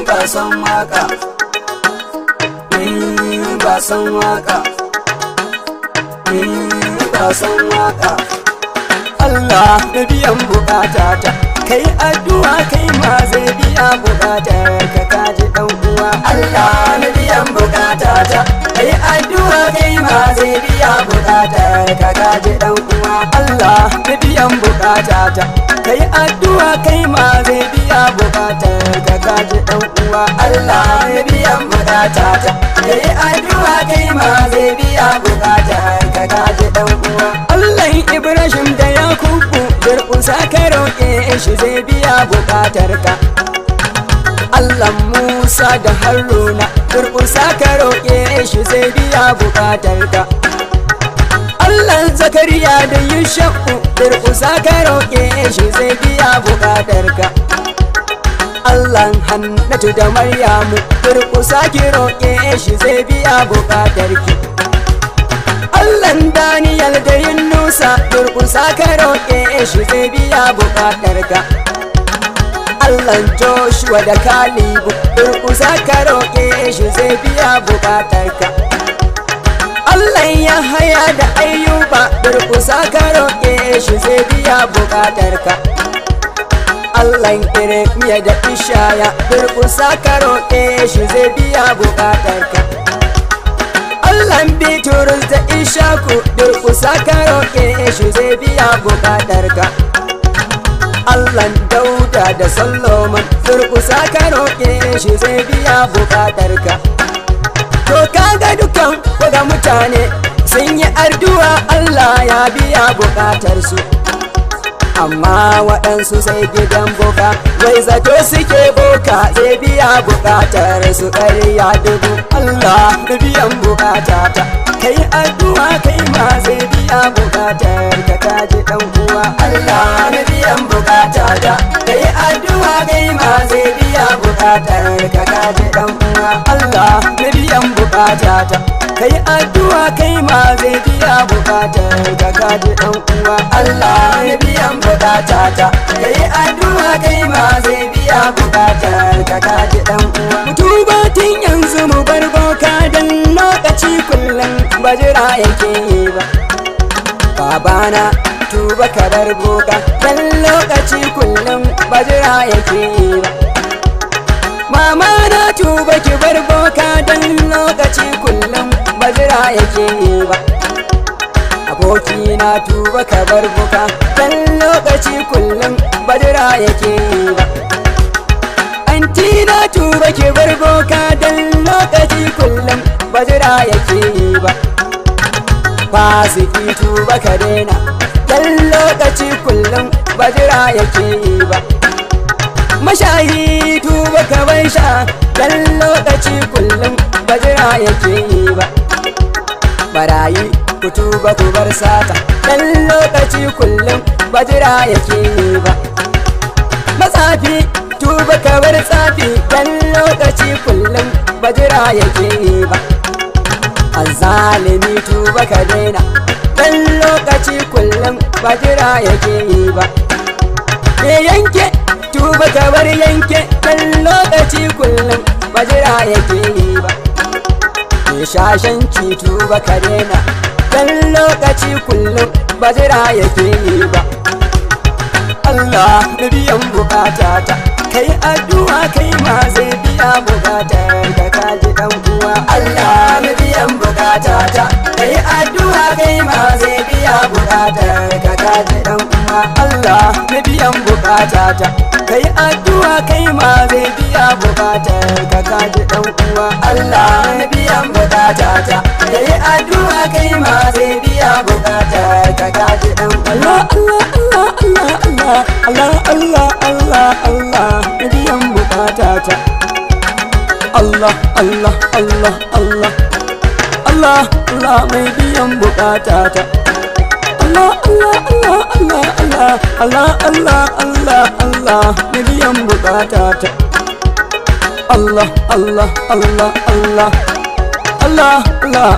ba san waka, ba san waka, ba san waka. Allah da biyan bukatata, kai addu'a kai ma zai biya bukatar ka, kaji dan uwa. Allah da biyan bukatata, kai addu'a kai ma zai biya bukatar ka, kaji dan uwa. Allah da biyan bukatata, kai addu'a kai ma zai biya bukatar ka, kaji dan uwa. Allah da biyan bukatata, kai addu'a kai ma zai biya bukatar ka, kaji dan uwa. Allah Ibrahim da Yakubu durƙusa ka roƙe shi zai biya bukatar ka. Allah Musa da Haruna durƙusa ka roƙe shi zai biya bukatar ka. Allah Zakariya da Yushaku durƙusa ka roƙe shi zai biya bukatar ka. Allah Hannatu da Maryamu durƙusa ki roƙe shi zai biya bukatar ki. Allah Daniyal da Yunusa durƙusa ka roƙe shi zai biya bukatar ka. Allah Joshua da Kalibu durƙusa ka roƙe shi zai biya bukatar ka. Allah Yahaya da Ayyuba durƙusa ka roƙe shi zai biya bukatar ka. Allah Irmiya da Ishaya durƙusa ka roƙe shi zai biya bukatar ka. Allah Bitrus da Ishaku durƙusa ka roƙe shi zai biya bukatar ka. Allah Dauda da Solomon durƙusa ka roƙe shi zai biya bukatar ka. To kaga dukan waga mutane sun yi addu'a Allah ya biya bukatar su, amma waɗansu sai gidan boka wai zato suke boka zai biya bukatar su, ƙarya dubu. Allah da biyan bukatata, kai addu'a kai ma zai biya bukatar ka, kaji dan uwa. Allah da biyan bukatata, kai addu'a kai ma zai biya bukatar ka, kaji dan uwa. Allah da biyan bukatata, kai addu'a kai ma zai biya bukatar ka, kaji dan uwa. Allah da biyan bukatata, kai addu'a kai ma zai biya bukatar ka, kaji dan uwa. Mutuba tun yanzu mu bar boka dan lokaci kullum ba jira yake yi ba. Babana tuba ka bar boka dan lokaci kullum ba jira yake yi ba. Mama na tuba ki bar boka dan lokaci kullum ba jira yake yi ba. Aboki na tuba ka bar boka dan lokaci kullum ba jira yake yi ba. Anti na tuba ki bar boka dan lokaci kullum ba jira yake yi ba. Fasiki tuba ka daina dan lokaci kullum ba jira yake yi ba. Mashayi tuba ka bar sha dan lokaci kullum ba jira yake yi ba. Barayi ku tuba ku bar sata dan lokaci kullum ba jira yake yi ba. Matsafi tuba ka bar tsafi dan lokaci kullum ba jira yake yi ba. Azzalimi tuba ka daina dan lokaci kullum ba jira yake yi ba. Me yanke tuba ka bar yanke dan lokaci kullum ba jira yake yi ba. Me shashanci tuba ka daina dan lokaci kullum ba jira yake yi ba. Allah da biyan bukatata, kai addu'a kai ma zai biya bukatar ka, kaji dan uwa. Allah da biyan bukatata, kai addu'a kai ma zai biya bukatar ka, kaji dan uwa. Allah da biyan bukatata, kai addu'a kai ma zai biya bukatar ka, kaji dan uwa. Allah da biyan bukatata, kai addu'a kai ma zai biya bukatar ka, kaji dan uwa. Allah biyan bukatata. Allah mai biyan bukatata. Allah mai biyan bukatata. Allah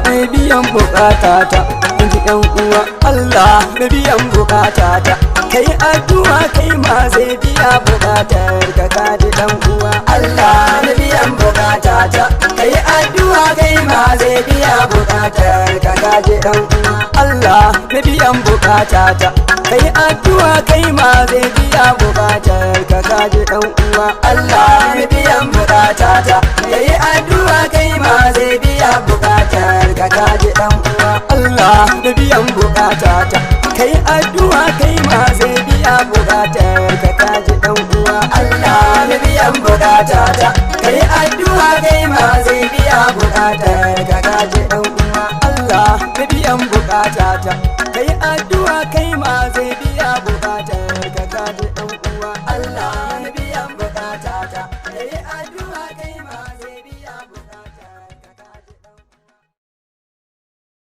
mai biyan bukatata. In ji 'yan uwa, Allah mai biyan bukatata. kai addu'a kai ma zai biya bukatar ka kaji dan uwa Allah na biyan bukata ta kai addu'a kai ma zai biya bukatar ka kaji dan uwa Allah na biyan bukata ta kai addu'a kai ma zai biya bukatar ka kaji dan uwa Allah na biyan bukata ta kai addu'a kai ma zai biya bukatar ka kaji dan uwa Allah na biyan bukata ta kai addu'a kai ma zai biya bukatar ka kaji dan uwa Allah na biyan bukata ta kai addu'a kai ma zai biya bukatar ka kaji dan uwa Allah na biyan bukata ta kai addu'a